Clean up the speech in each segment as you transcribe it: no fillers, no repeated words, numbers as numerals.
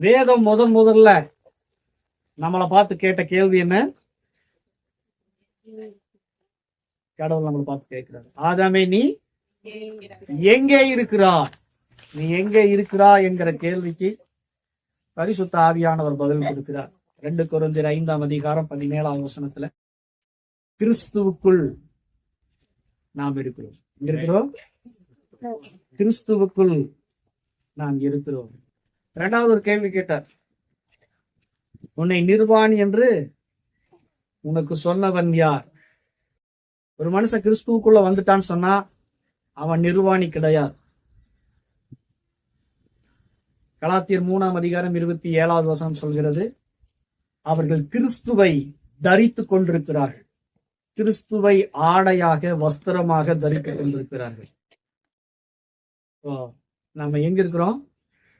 வேதம் முதல்ல நம்மளை பார்த்து கேட்ட கேள்வி என்ன? கடவுள் நம்மளை பார்த்து கேட்கிறார், ஆதாமே நீ எங்கே இருக்கிறாய்? நீ எங்கே இருக்கிறாய் என்கிற கேள்விக்கு பரிசுத்த ஆவியானவர் பதில் கொடுக்கிறார். 2 கொரிந்தியர் 5ஆம் அதிகாரம் 17ஆம் வசனத்துல, கிறிஸ்துவுக்குள் நாம் இருக்கிறோம். இருக்கிறோம், கிறிஸ்துவுக்குள் நாம் இருக்கிறோம். 2வது ஒரு கேள்வி கேட்டார், உன்னை நிர்வாணி என்று உனக்கு சொன்னவன் யார்? ஒரு மனுஷன் கிறிஸ்துவுக்குள்ள வந்துட்டான்னு சொன்னா அவன் நிர்வாணி கிடையாது. கலாத்தியர் 3ஆம் அதிகாரம் 27வது வசனம் சொல்கிறது, அவர்கள் கிறிஸ்துவை தரித்துக் கொண்டிருக்கிறார்கள். கிறிஸ்துவை ஆடையாக வஸ்திரமாக தரித்துக் கொண்டிருக்கிறார்கள். நாம எங்க இருக்கிறோம்?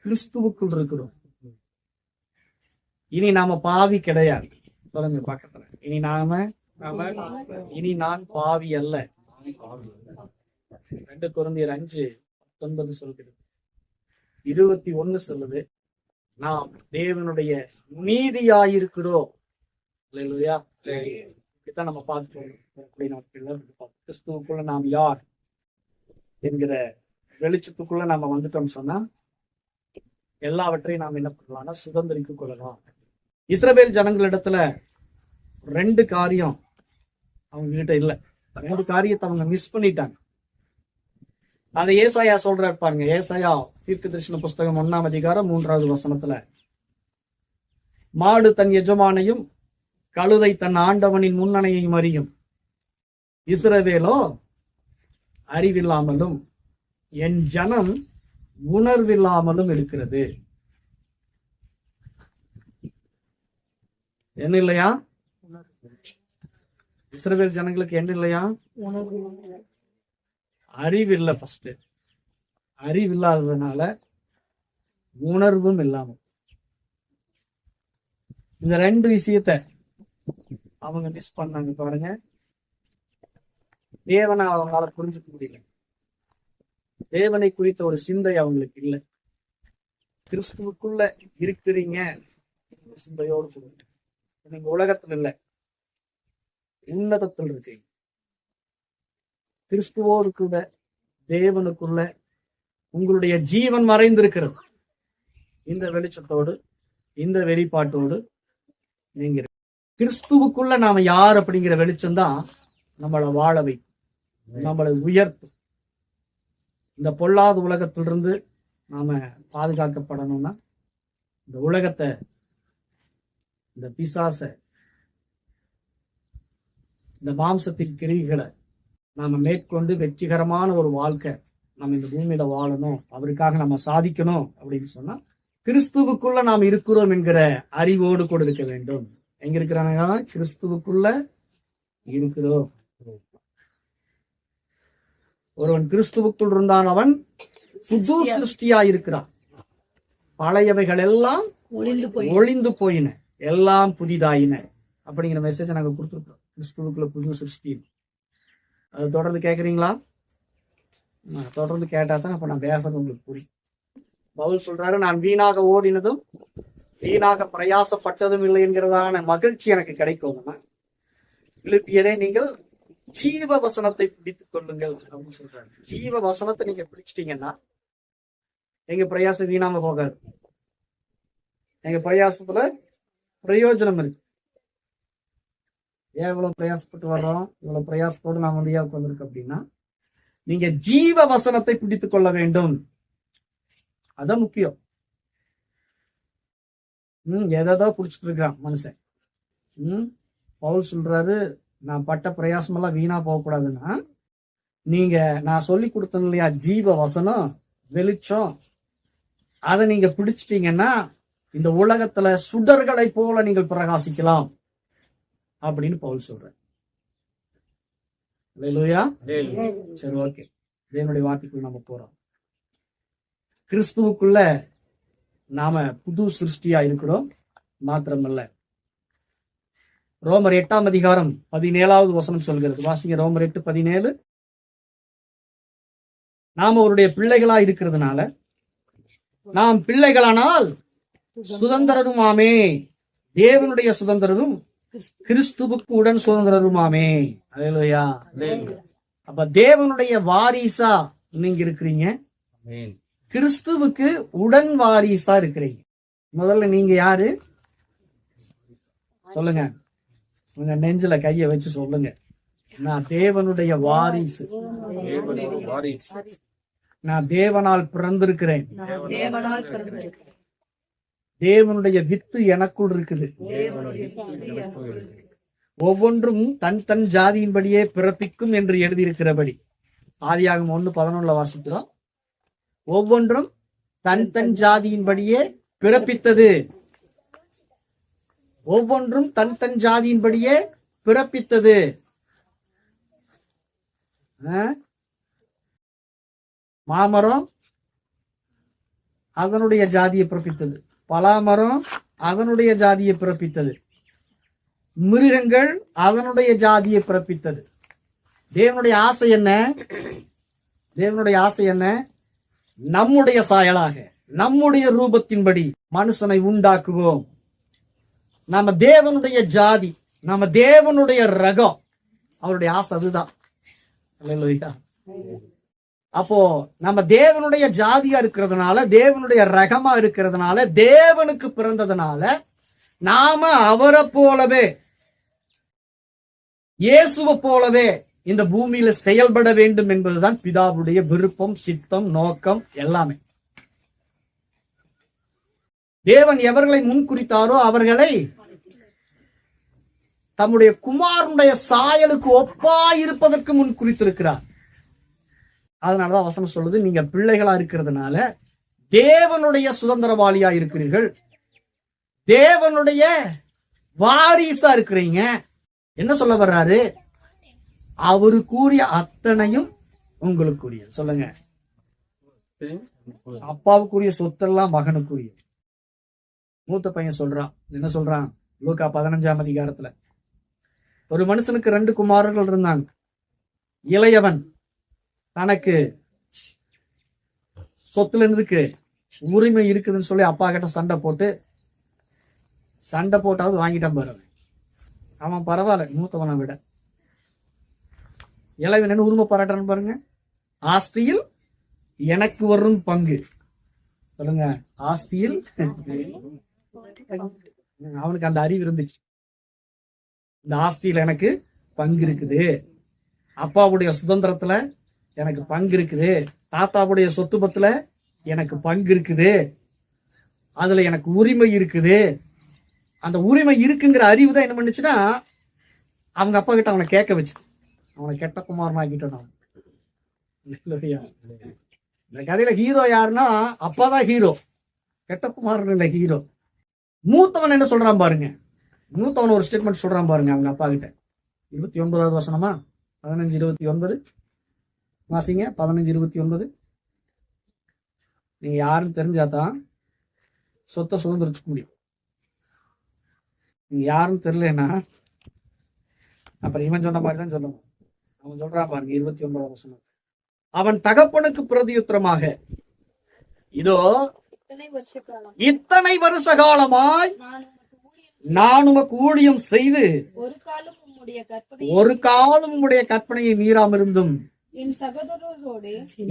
கிறிஸ்துவுக்குள் இருக்கிறோம். இனி நாம பாவி கிடையாது. சொல்லுங்க பக்கத்துல, இனி நான் பாவி அல்ல. 2 கொரிந்தியர் 5:19 சொல்கிறது. 21 சொல்லுது, நாம் தேவனுடைய நீதியாயிருக்கிறோம். இல்லையா? இப்படித்தான் நம்ம பார்க்கிறோம். கிறிஸ்துவுக்குள்ள நாம் யார் என்கிற வெளிச்சத்துக்குள்ள நாம வந்துட்டோம் சொன்னா எல்லாவற்றையும் நாம் என்ன பண்ணலாம்னா சுதந்திரித்துக் கொள்ளலாம். இஸ்ரவேல் ஜனங்களிடத்துல 2 காரியம் அவங்க கிட்ட இல்ல. 2 காரியத்தை அவங்க மிஸ் பண்ணிட்டாங்க. அதை ஏசாயா சொல்றாரு பாருங்க. ஏசாயா தீர்க்கதரிசன புஸ்தகம் 1ஆம் அதிகாரம் 3வது வசனத்துல, மாடு தன் எஜமானையும் கழுதை தன் ஆண்டவனின் முன்னணையையும் அறியும், இஸ்ரவேலோ அறிவில்லாமலும் என் ஜனம் உணர்வில்லாமலும் இருக்கிறது. என்ன இல்லையா? இஸ்ரவேல் ஜனங்களுக்கு என்ன இல்லையா? அறிவில்லை. ஃபர்ஸ்ட் அறிவில்லாததுனால உணர்வும் இல்லாம, இந்த 2 விஷயத்தை அவங்க மிஸ் பண்ணாங்க பாருங்க. தேவனை அவங்களால புரிஞ்சுக்க முடியல. தேவனை குறித்த ஒரு சிந்தை அவங்களுக்கு இல்லை. கிறிஸ்துவுக்குள்ள இருக்கிறீங்க சிந்தையோடு நீங்க உலகத்துல இல்ல, உன்னதத்தில் இருக்கீங்க. கிறிஸ்துவோடு கூட தேவனுக்குள்ள உங்களுடைய ஜீவன் மறைந்திருக்கிறது. இந்த வெளிச்சத்தோடு இந்த வெளிப்பாட்டோடு நீங்க கிறிஸ்துவுக்குள்ள நாம யார் அப்படிங்கிற வெளிச்சம் தான் நம்மளை வாழ வைக்கும், நம்மளை உயர்த்தும். இந்த பொல்லாத உலகத்திலிருந்து நாம பாதுகாக்கப்படணும்னா இந்த உலகத்தை, இந்த பிசாச, இந்த மாம்சத்தின் கிரிகளை நாம மேற்கொண்டு வெற்றிகரமான ஒரு வாழ்க்கை நம்ம இந்த பூமியில வாழணும், அவருக்காக நம்ம சாதிக்கணும் அப்படின்னு சொன்னா கிறிஸ்துவுக்குள்ள நாம் இருக்கிறோம் என்கிற அறிவோடு கூட இருக்க வேண்டும். எங்க இருக்கிறாங்க? கிறிஸ்துவுக்குள்ள இருக்கிறோம். ஒருவன் கிறிஸ்துவுக்குள் இருந்தான் அவன் புது சிருஷ்டியா இருக்கிறான். பழையவைகள் எல்லாம் ஒளிந்து போயின, எல்லாம் புதிதாயின அப்படிங்கிற மெசேஜ் நாங்க கொடுத்துருக்கோம். கிறிஸ்துவுக்குள்ள புது சிருஷ்டி. அது தொடர்ந்து கேட்குறீங்களா? தொடர்ந்து கேட்டா தான் அப்ப நான் பேசுறது உங்களுக்கு புரியும். பவுல் சொல்றாரு, நான் வீணாக ஓடினதும் வீணாக பிரயாசப்பட்டதும் இல்லை என்கிறதான மகிழ்ச்சி எனக்கு கிடைக்கும். பிலிப்பியரே நீங்கள் ஜீவ வசனத்தை பிடித்துக் கொள்ளுங்கள் அப்படின்னு சொல்றாரு. ஜீவ வசனத்தை நீங்க பிடிச்சிட்டீங்கன்னா எங்க பிரயாசம் வீணாம போகாது. எங்க பிரயாசத்துல பிரயோஜனம் இருக்கு. ஏன் இவ்வளவு பிரயாசப்பட்டு வர்றோம்? இவ்வளவு பிரயாசத்தோடு நாம் இந்தியாவுக்கு வந்திருக்கு அப்படின்னா நீங்க ஜீவ வசனத்தை பிடித்துக் கொள்ள வேண்டும். அதான் முக்கியம். எதோ குடிச்சிட்டு இருக்கான் மனுஷன். பவுல் சொல்றாரு, நான் பட்ட பிரயாசம் எல்லாம் வீணா போகக்கூடாதுன்னா நீங்க நான் சொல்லி கொடுத்தேன் இல்லையா ஜீவ வசனம், வெளிச்சம், அதை நீங்க பிடிச்சிட்டீங்கன்னா இந்த உலகத்துல சுடர்களை போல நீங்கள் பிரகாசிக்கலாம் அப்படின்னு பவுல் சொல்றேன். சரி, ஓகே. தேவனுடைய வார்த்தைக்குள்ள நம்ம போறோம். கிறிஸ்துவுக்குள்ள நாம புது சிருஷ்டியா இருக்கிறோம் மாத்திரமல்ல. ரோமர் 8ஆம் அதிகாரம் 17வது வசனம் சொல்கிறது. வாசிங்க, ரோமர் 8:17. நாம அவருடைய பிள்ளைகளா இருக்கிறதுனால, நாம் பிள்ளைகளானால் சுதந்திரருமாமே. தேவனுடைய சுதந்திரரும் கிறிஸ்துவுக்கு உடன் சுதந்திரருமாமே. அல்லேலூயா. அப்ப தேவனுடைய வாரிசா நீங்க இருக்கிறீங்க, கிறிஸ்துவுக்கு உடன் வாரிசா இருக்கிறீங்க. முதல்ல நீங்க யாரு சொல்லுங்க, உங்க நெஞ்சில கைய வச்சு சொல்லுங்க, நான் தேவனுடைய வாரிசு, நான் தேவனால் பிறந்திருக்கிறேன், தேவனுடைய வித்து எனக்குள் இருக்குது, ஒவ்வொன்றும் தன் தன் ஜாதியின்படியே பிறப்பிக்கும் என்று எழுதியிருக்கிறபடி ஆதியாகமம் 1:11 வாசிக்கிறோம். ஒவ்வொன்றும் தன் தன் ஜாதியின்படியே பிறப்பித்தது, ஒவ்வொன்றும் தன் தன் ஜாதியின்படியே பிறப்பித்தது. மாமரம் அதனுடைய ஜாதியை பிறப்பித்தது, பலாமரம் அதனுடைய ஜாதியை பிறப்பித்தது, மிருகங்கள் அதனுடைய ஜாதியை பிறப்பித்தது. தேவனுடைய ஆசை என்ன? தேவனுடைய ஆசை என்ன? நம்முடைய சாயலாக, நம்முடைய ரூபத்தின்படி மனுஷனை உண்டாக்குவோம். நாம தேவனுடைய ஜாதி, நாம தேவனுடைய ரகம். அவருடைய ஆசை அதுதான். அல்லேலூயா. அப்போ நம்ம தேவனுடைய ஜாதியா இருக்கிறதுனால, தேவனுடைய ரகமா இருக்கிறதுனால, தேவனுக்கு பிறந்ததுனால நாம அவரை போலவே, இயேசுவை போலவே இந்த பூமியில செயல்பட வேண்டும் என்பதுதான் பிதாவுடைய விருப்பம், சித்தம், நோக்கம் எல்லாமே. தேவன் எவர்களை முன்குறித்தாரோ அவர்களை தம்முடைய குமாரனுடைய சாயலுக்கு ஒப்பாயிருப்பதற்கு முன் குறித்திருக்கிறார். அதனாலதான் வசனம் சொல்லுது, நீங்க பிள்ளைகளா இருக்கிறதுனால தேவனுடைய சுதந்திரவாளியா இருக்கிறீர்கள், தேவனுடைய வாரிசா இருக்கிறீங்க. என்ன சொல்ல வர்றாரு? அவரு கூறிய அத்தனையும் உங்களுக்குரிய. சொல்லுங்க, அப்பாவுக்குரிய சொத்தெல்லாம் மகனுக்குரிய. மூத்த பையன் சொல்றான், என்ன சொல்றான்? லூக்கா 15ஆம் அதிகாரத்துல, ஒரு மனுஷனுக்கு 2 குமாரர்கள் இருந்தாங்க. இளையவன் தனக்கு சொத்துல இருந்துக்கு உரிமை இருக்குதுன்னு சொல்லி அப்பா கிட்ட சண்டை போட்டாவது வாங்கிட்டான் பாரு. அவன் பரவாயில்ல, மூத்தவனை விட. இளைவன் என்ன உரிமை பாராட்டான்னு பாருங்க, ஆஸ்தியில் எனக்கு வரும் பங்கு. சொல்லுங்க, ஆஸ்தியில் அவனுக்கு அந்த அறிவு இருந்துச்சு, இந்த ஆஸ்தியில எனக்கு பங்கு இருக்குது, அப்பாவுடைய சுதந்திரத்துல எனக்கு பங்கு இருக்குது, தாத்தாவுடைய சொத்து பத்துல எனக்கு பங்கு இருக்குது, அதுல எனக்கு உரிமை இருக்குது. அந்த உரிமை இருக்குங்கிற அறிவு தான் என்ன பண்ணுச்சுன்னா, அவங்க அப்பா கிட்ட அவனை கேட்க வச்சு அவனை கெட்ட குமாரன் ஆக்கிட்டான். இந்த கதையில ஹீரோ யாருன்னா அப்பாதான் ஹீரோ, கெட்ட குமாரன் இல்ல ஹீரோ. மூத்தவன் என்ன சொல்றான் பாருங்க, மூத்தவன் ஒரு ஸ்டேட்மெண்ட் சொல்றான் பாருங்க அவங்க அப்பா கிட்ட. 29வது வசனமா, 15:29 வாசிங்க. 15:29. நீங்க யாருன்னு தெரிஞ்சாதான் சொத்தை சுதந்திரிச்சுக்க முடியும். நீங்க யாருன்னு தெரியலன்னா அப்புறம் இவன் சொன்ன மாதிரி தான் சொல்லணும். அவன் சொல்றான் பாருங்க 29வது வசனம், அவன் தகப்பனுக்கு பிரதியுத்தரமாக, இதோ இத்தனை வருஷ காலமாய் நான் உமக்கு ஊழியம் செய்து ஒரு காலம் உம்முடைய கற்பனையை மீறாம இருந்தும்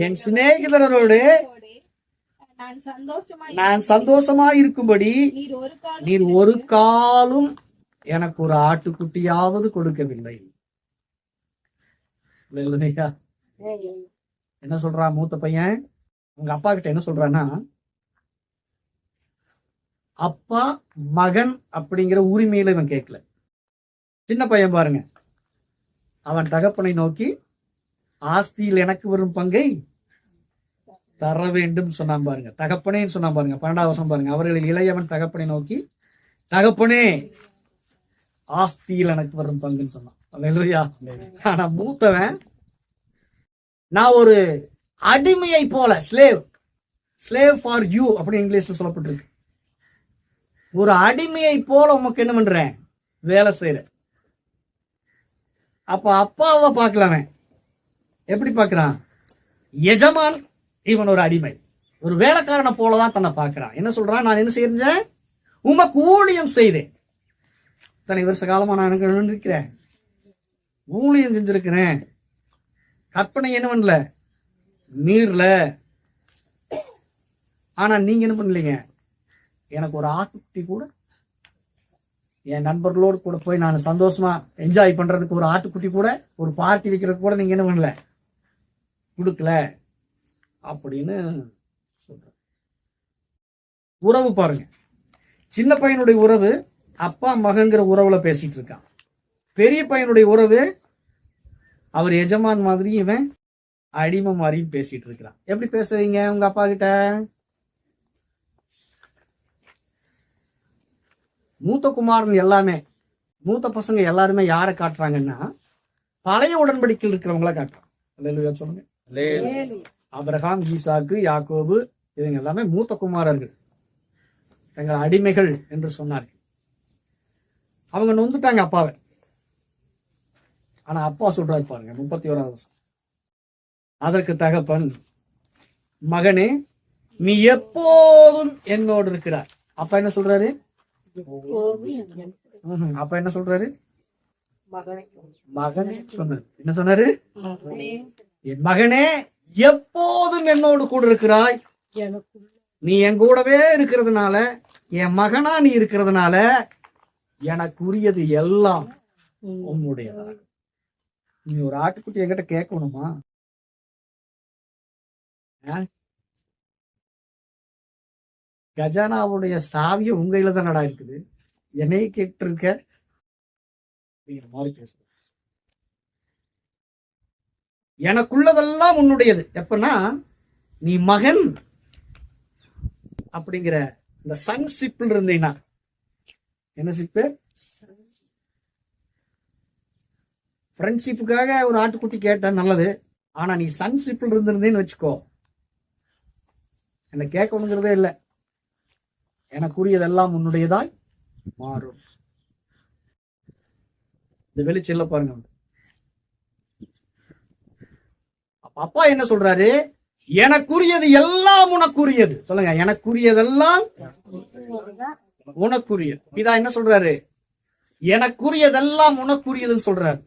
என் சிநேகிதரோடு நான் சந்தோஷமா இருக்கும்படி நீர் ஒரு காலம் எனக்கு ஒரு ஆட்டுக்குட்டியாவது கொடுக்கவில்லை. என்ன சொல்றான் மூத்த பையன்? உங்க அப்பா கிட்ட என்ன சொல்றான்னா, அப்பா மகன் அப்படிங்கிற உரிமையில இவன் கேட்கல. சின்ன பையன் பாருங்க, அவன் தகப்பனை நோக்கி ஆஸ்தியில் எனக்கு வரும் பங்கை தர வேண்டும் சொன்னான் பாருங்க. தகப்பனேன்னு சொன்னான் பாருங்க. 12வது வசனம் பாருங்க, அவர்களில் இளையவன் தகப்பனை நோக்கி, தகப்பனே ஆஸ்தியில் எனக்கு வரும் பங்குன்னு சொன்னான். ஆனா மூத்தவன், நான் ஒரு அடிமையை போல, ஸ்லேவ் ஃபார் யூ அப்படி இங்கிலீஷ்ல சொல்லப்பட்டிருக்கு, ஒரு அடிமையை போல உமக்கு என்ன பண்றேன், வேலை செய்யற. அப்ப அப்பாவை பார்க்கலாமே, எப்படி பார்க்கிறான்? எஜமான், இவன் ஒரு அடிமை, ஒரு வேலைக்காரனை போலதான் தன்னை பார்க்கிறான். என்ன சொல்றான்? நான் என்ன செஞ்சேன்? உமக்கு ஊழியம் செய்தேன். இத்தனை வருஷ காலமா நான் இருக்கிறேன், ஊழியம் செஞ்சிருக்கிறேன், கற்பனை என்ன பண்ணல, மீறல. ஆனா நீங்க என்ன பண்ணலீங்க, எனக்கு ஒரு ஆட்டுக்குட்டி கூட, என் நண்பர்களோடு கூட போய் நான் சந்தோஷமா என்ஜாய் பண்றதுக்கு ஒரு ஆட்டுக்குட்டி கூட, ஒரு பார்ட்டி வைக்கிறதுக்கு கூட நீங்க என்ன பண்ணல, கொடுக்கல அப்படின்னு சொல்ற. உறவு பாருங்க, சின்ன பையனுடைய உறவு அப்பா மகங்கிற உறவுல பேசிட்டு இருக்கான். பெரிய பையனுடைய உறவு அவர் எஜமான் மாதிரி, இவன் அடிமை மாதிரியும் பேசிட்டு இருக்கிறான். எப்படி பேசுறீங்க உங்க அப்பா கிட்ட? மூத்த குமாரன் எல்லாமே, மூத்த பசங்க எல்லாருமே யாரை காட்டுறாங்கன்னா பழைய உடன்படிக்கையில் இருக்கிறவங்கள காட்டுறாங்க. அல்லேலூயா சொல்லுங்க. ஆபிரகாம், ஈசாக்கு, யாக்கோபு இவங்க எல்லாமே மூத்த குமாரர்கள், எங்கள் அடிமைகள் என்று சொன்னார்கள். அவங்க நொந்துட்டாங்க அப்பாவை. ஆனா அப்பா சொல்றாரு பாருங்க 31வது வருஷம், அதற்கு தகப்பன், மகனே நீ எப்போதும் என்னோடு இருக்கிறார். அப்பா என்ன சொல்றாரு? அப்பா என்ன சொல்றாரு? மகனே சொன்னாரு. என்ன சொன்னாரு? என் மகனே எப்போதும் என்னோடு கூட இருக்கிறாய். நீ என் கூடவே இருக்கிறதுனால, என் மகனா நீ இருக்கிறதுனால எனக்கு உரியது எல்லாம் உன்னுடையதா. நீ ஒரு ஆட்டுக்குட்டி என்கிட்ட கேட்கணுமா? கஜானாவுடைய சாவிய உங்கையில தான் நடா இருக்குது, என்னைய கேட்டு இருக்க அப்படிங்கிற மாதிரி பேசுற. எனக்குள்ளதெல்லாம் உன்னுடையது. எப்பன்னா நீ மகன் அப்படிங்கிற இந்த சன்ஷிப்ல இருந்தீங்கன்னா, என்ன சிப்பு? ஃப்ரெண்ட்ஷிப்புக்காக ஒரு ஆட்டுக்குட்டி கேட்ட நல்லது. ஆனா நீ சன்ஷிப்ல இருந்திருந்தேன்னு வச்சுக்கோ, என்ன கேட்கணுங்கிறதே இல்லை, எனக்குரியதெல்லாம் உன்னுடையதாய் மாறும். இந்த வெளிச்செல்ல பாருங்க. அப்பா என்ன சொல்றாரு? எனக்குரியது எல்லாம் உனக்குரியது. சொல்லுங்க, எனக்குரியதெல்லாம் உனக்குரியது. பிதா என்ன சொல்றாரு? எனக்குரியதெல்லாம் உனக்குரியதுன்னு சொல்றாரு.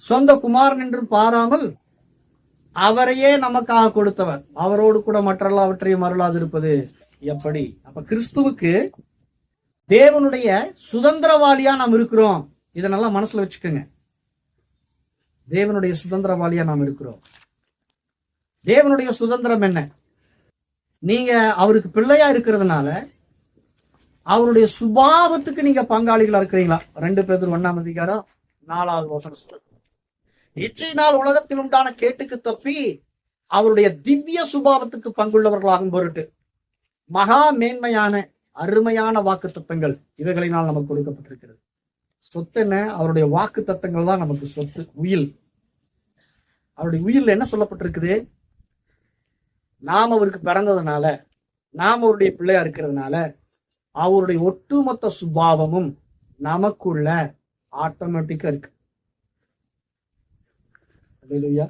சொந்த குமாரன் என்று பாராமல் அவரையே நமக்காக கொடுத்தவர், அவரோடு கூட மற்றெல்லாவற்றையும் அருளாது இருப்பது எப்படி? அப்ப கிறிஸ்துவுக்கு தேவனுடைய சுதந்திரவாளியா நாம் இருக்கிறோம். இதை நல்லா மனசுல வச்சுக்கோங்க. தேவனுடைய சுதந்திரவாளியா நாம் இருக்கிறோம். தேவனுடைய சுதந்திரம் என்ன? நீங்க அவருக்கு பிள்ளையா இருக்கிறதுனால அவருடைய சுபாவத்துக்கு நீங்க பங்காளிகளா இருக்கிறீங்களா? 2 பேதுரு 1:4 வசனம். இச்சையினால் உலகத்தில் உண்டான கேட்டுக்கு தப்பி அவருடைய திவ்ய சுபாவத்துக்கு பங்குள்ளவர்களாகும் பொருட்டு மகா மேன்மையான அருமையான வாக்கு தத்தங்கள் இவைகளினால் நமக்கு கொடுக்கப்பட்டிருக்கிறது. சொத்து என்ன? அவருடைய வாக்கு தத்தங்கள் தான் நமக்கு சொத்து, உயில். அவருடைய உயில்ல என்ன சொல்லப்பட்டிருக்குது? நாம் அவருக்கு பிறந்ததுனால, நாம் அவருடைய பிள்ளையா இருக்கிறதுனால அவருடைய ஒட்டுமொத்த சுபாவமும் நமக்குள்ள ஆட்டோமேட்டிக்கா இருக்கு. அல்லேலூயா.